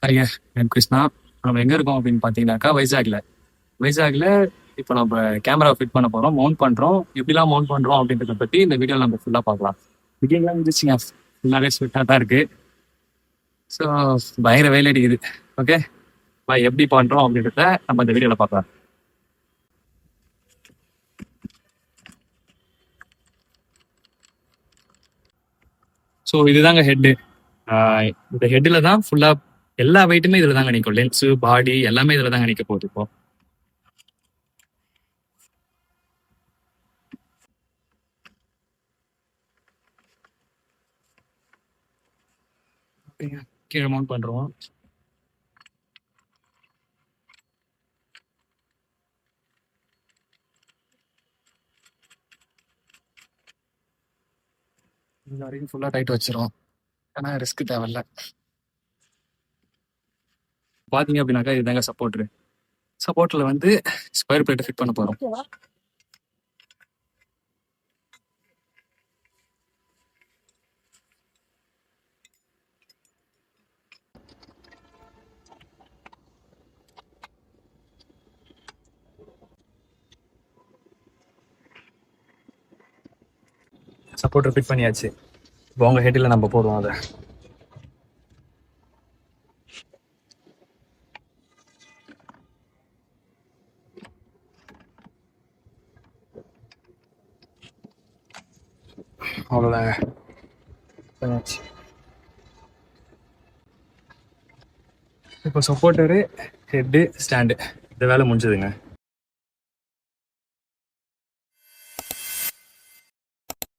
ஐயா, என் கிருஷ்ணா. நம்ம எங்க இருக்கோம் அப்படின்னு பாத்தீங்கன்னாக்கா வைசாக்ல இப்போ நம்ம கேமரா ஃபிட் பண்ண போறோம், மவுண்ட் பண்றோம். எப்படிலாம் மவுண்ட் பண்றோம் அப்படின்றத பத்தி இந்த வீடியோல நம்ம ஃபுல்லா பார்க்கலாம். பிகின்லாம் இருந்துச்சுங்க, ஃபுல்லாவே ஸ்வெட்டாக தான் இருக்கு. ஸோ பயங்கர வெயில் அடிக்குது. ஓகே, எப்படி பண்றோம் அப்படின்றத நம்ம இந்த வீடியோல பார்க்கலாம். ஸோ இதுதாங்க ஹெட்டு. இந்த ஹெட்டில் தான் ஃபுல்லா எல்லா வெயிட்டுமே இதுல தாங்க நிற்கும். லென்ஸு, பாடி எல்லாமே இதுல தாங்க நிற்க போகுது இப்போ. கீழே மவுண்ட் பண்றோம். இது வரைக்கும் ஃபுல்லா டைட் வச்சிரும், ஆனா ரிஸ்க் தேவையில்ல. பாத்தீங்க அப்படின்னாக்கா இதுதாங்க சப்போர்ட்ல வந்து ஸ்கொயர் பிளேட் ஃபிட் பண்ண போறோம். சப்போர்ட் ஃபிட் பண்ணியாச்சு. இப்போ உங்க ஹெட்டில் நம்ம போடுவோம் அதை. அவ்வளோதாங்க, பண்ணியாச்சு. இப்போ சப்போர்ட்டரு, ஹெட்டு, ஸ்டாண்டு, இந்த வேலை முடிஞ்சதுங்க.